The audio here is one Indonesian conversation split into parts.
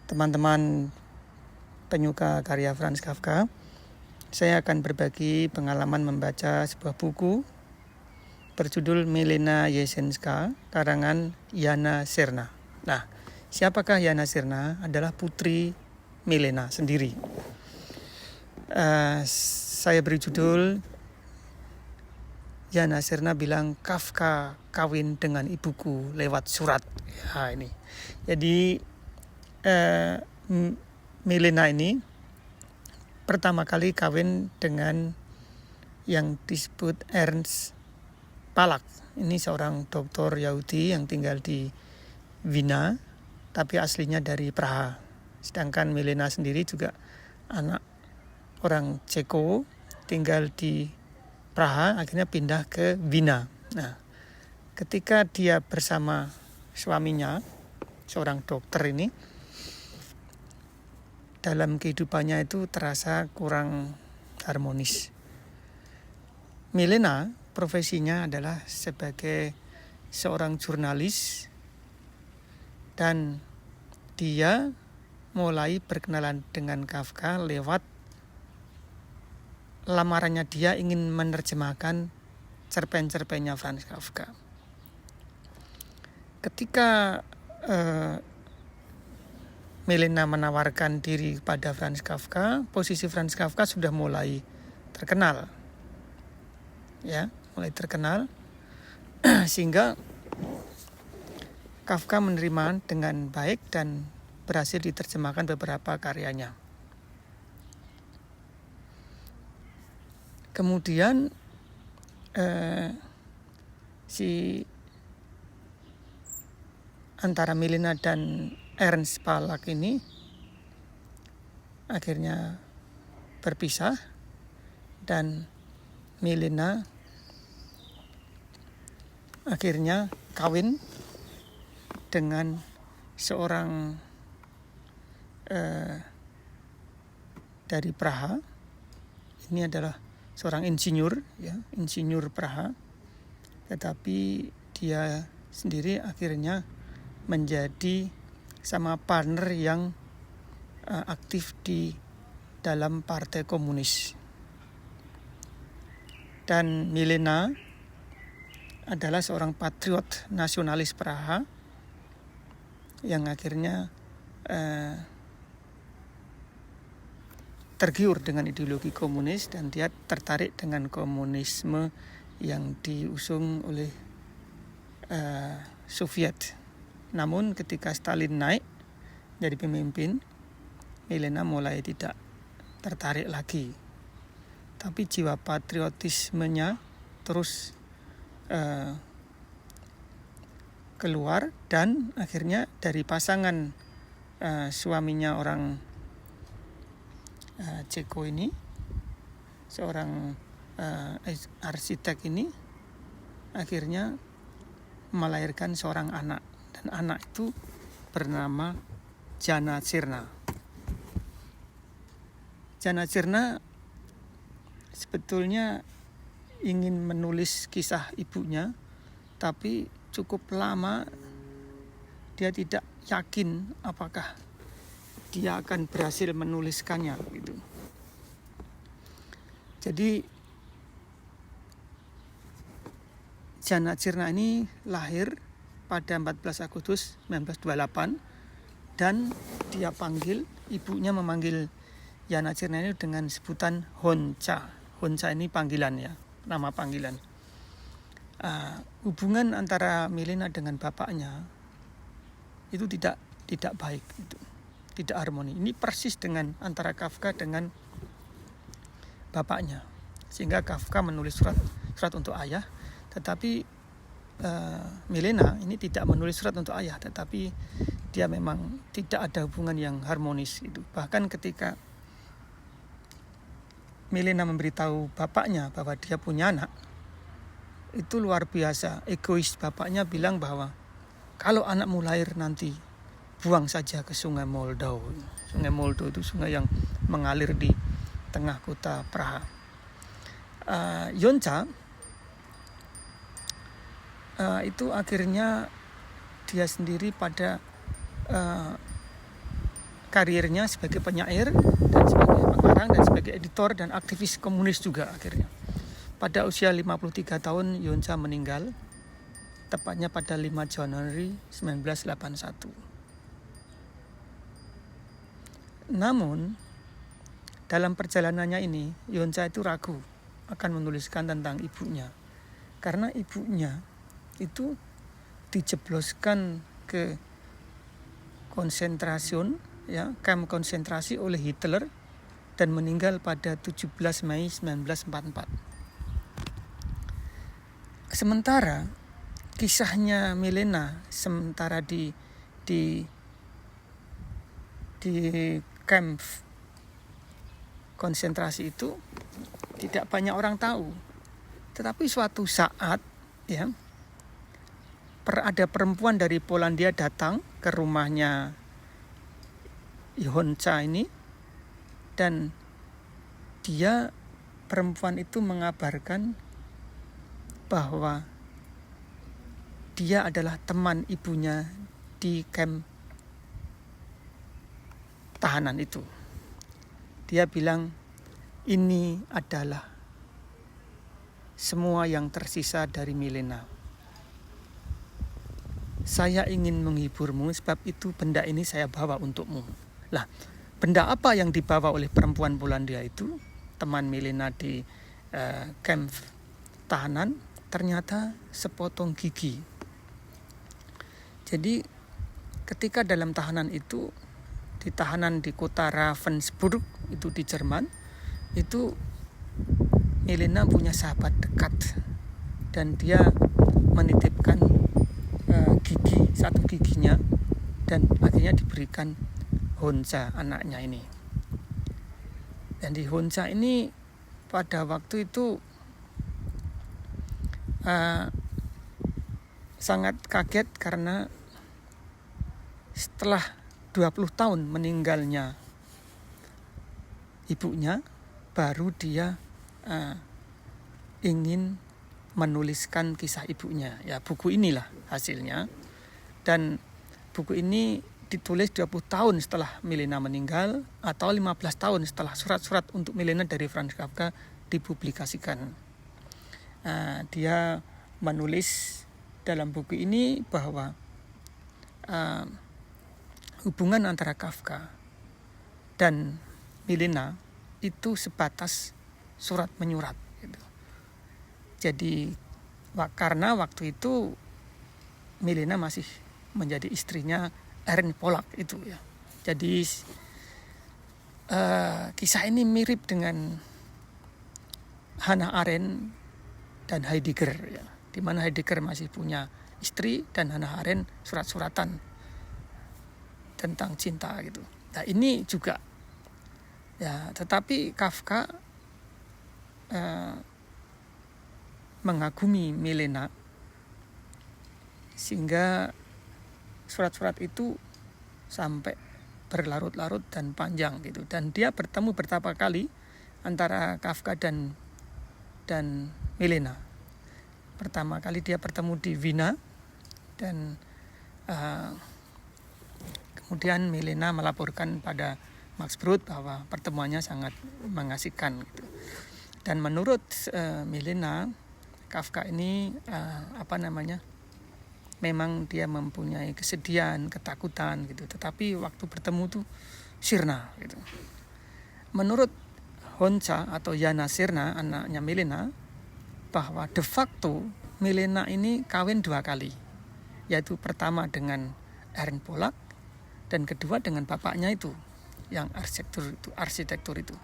teman-teman penyuka karya Franz Kafka. Saya akan berbagi pengalaman membaca sebuah buku berjudul Milena Jesenská, karangan Jana Černá. Nah, siapakah Jana Černá? Adalah putri Milena sendiri. Saya beri judul Jana Černá bilang Kafka kawin dengan ibuku lewat surat. Ya, ini. Jadi Milena ini pertama kali kawin dengan yang disebut Ernst Palak. Ini seorang doktor Yahudi yang tinggal di Wina, tapi aslinya dari Praha. Sedangkan Milena sendiri juga anak orang Ceko, tinggal di Praha, akhirnya pindah ke Wina. Nah, ketika dia bersama suaminya, seorang dokter ini, dalam kehidupannya itu terasa kurang harmonis. Milena profesinya adalah sebagai seorang jurnalis dan dia mulai berkenalan dengan Kafka lewat lamarannya. Dia ingin menerjemahkan cerpen-cerpennya Franz Kafka. Ketika Milena menawarkan diri pada Franz Kafka, posisi Franz Kafka sudah mulai terkenal. Ya, mulai terkenal sehingga Kafka menerima dengan baik dan berhasil diterjemahkan beberapa karyanya. Kemudian antara Milena dan Ernst Palak ini akhirnya berpisah dan Milena akhirnya kawin dengan seorang dari Praha. Ini adalah seorang insinyur, ya, insinyur Praha. Tetapi dia sendiri akhirnya menjadi sama partner yang aktif di dalam Partai Komunis. Dan Milena adalah seorang patriot nasionalis Praha yang akhirnya tergiur dengan ideologi komunis dan dia tertarik dengan komunisme yang diusung oleh Soviet. Namun ketika Stalin naik jadi pemimpin, Milena mulai tidak tertarik lagi. Tapi jiwa patriotismenya terus keluar dan akhirnya dari pasangan suaminya orang Ceko ini, seorang arsitek ini, akhirnya melahirkan seorang anak. Dan anak itu bernama Jana Černá. Jana Černá sebetulnya ingin menulis kisah ibunya, tapi cukup lama dia tidak yakin apakah dia akan berhasil menuliskannya gitu. Jadi Jana Černá ini lahir pada 14 Agustus 1928 dan dia panggil, ibunya memanggil Jana Černá ini dengan sebutan Honca. Honca ini panggilan, ya, nama panggilan. Hubungan antara Milena dengan bapaknya itu tidak baik, itu tidak harmoni. Ini persis dengan antara Kafka dengan bapaknya, sehingga Kafka menulis surat untuk ayah, tetapi Milena ini tidak menulis surat untuk ayah, tetapi dia memang tidak ada hubungan yang harmonis itu. Bahkan ketika Milena memberitahu bapaknya bahwa dia punya anak, itu luar biasa egois. Bapaknya bilang bahwa kalau anakmu lahir nanti buang saja ke Sungai Moldau. Sungai Moldau itu sungai yang mengalir di tengah kota Praha. Yonca itu akhirnya dia sendiri pada karirnya sebagai penyair dan sebagai pengarang dan sebagai editor dan aktivis komunis juga akhirnya. Pada usia 53 tahun Yonca meninggal, tepatnya pada 5 Januari 1981. Namun, dalam perjalanannya ini, Yonca itu ragu akan menuliskan tentang ibunya. Karena ibunya itu dijebloskan ke konsentrasi, kamp konsentrasi oleh Hitler dan meninggal pada 17 Mei 1944. Sementara kisahnya Milena sementara di kamp konsentrasi itu tidak banyak orang tahu. Tetapi suatu saat ada perempuan dari Polandia datang ke rumahnya Yonca ini, dan perempuan itu mengabarkan bahwa dia adalah teman ibunya di kamp tahanan itu. Dia bilang, ini adalah semua yang tersisa dari Milena. Saya ingin menghiburmu, sebab itu benda ini saya bawa untukmu. Lah, benda apa yang dibawa oleh perempuan Polandia itu, teman Milena di kamp tahanan? Ternyata sepotong gigi. Jadi ketika dalam tahanan itu, di tahanan di kota Ravensburg itu di Jerman, itu Milena punya sahabat dekat dan dia menitipkan satu giginya dan akhirnya diberikan Honza, anaknya ini. Dan di Honza ini pada waktu itu sangat kaget karena setelah 20 tahun meninggalnya ibunya, baru dia ingin menuliskan kisah ibunya. Ya, buku inilah hasilnya. Dan buku ini ditulis 20 tahun setelah Milena meninggal atau 15 tahun setelah surat-surat untuk Milena dari Franz Kafka dipublikasikan. Dia menulis dalam buku ini bahwa hubungan antara Kafka dan Milena itu sebatas surat menyurat gitu. Jadi karena waktu itu Milena masih menjadi istrinya Ernst Polak itu ya. Jadi kisah ini mirip dengan Hannah Arendt dan Heidegger ya, di mana Heidegger masih punya istri dan Hannah Arendt surat-suratan tentang cinta gitu. Nah, ini juga ya, tetapi Kafka mengagumi Milena sehingga surat-surat itu sampai berlarut-larut dan panjang gitu. Dan dia bertemu berapa kali antara Kafka dan Milena. Pertama kali dia bertemu di Wina dan kemudian Milena melaporkan pada Max Brod bahwa pertemuannya sangat mengasihkan gitu. Dan menurut Milena, Kafka ini memang dia mempunyai kesedihan, ketakutan gitu. Tetapi waktu bertemu tuh sirna gitu. Menurut Honza atau Jana Sirna, anaknya Milena, bahwa de facto Milena ini kawin 2 kali. Yaitu pertama dengan Ernst Polak dan kedua dengan bapaknya itu, yang arsitektur itu.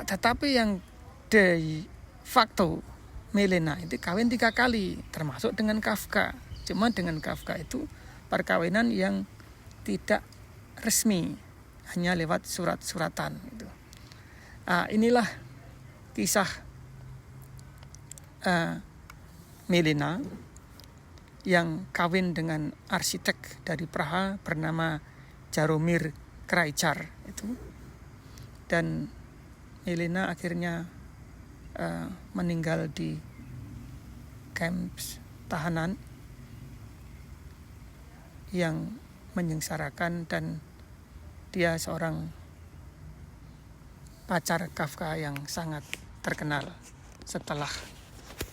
Tetapi yang de facto Milena itu kawin 3 kali, termasuk dengan Kafka. Cuma dengan Kafka itu perkawinan yang tidak resmi, hanya lewat surat-suratan. Gitu. Inilah kisah Milena yang kawin dengan arsitek dari Praha bernama Jaromír Krajcar itu. Dan Milena akhirnya meninggal di kamp tahanan yang menyengsarakan dan dia seorang pacar Kafka yang sangat terkenal setelah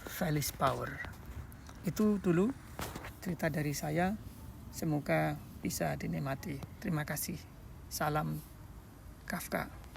Felice Bauer. Itu dulu cerita dari saya, semoga bisa dinikmati. Terima kasih. Salam Kafka.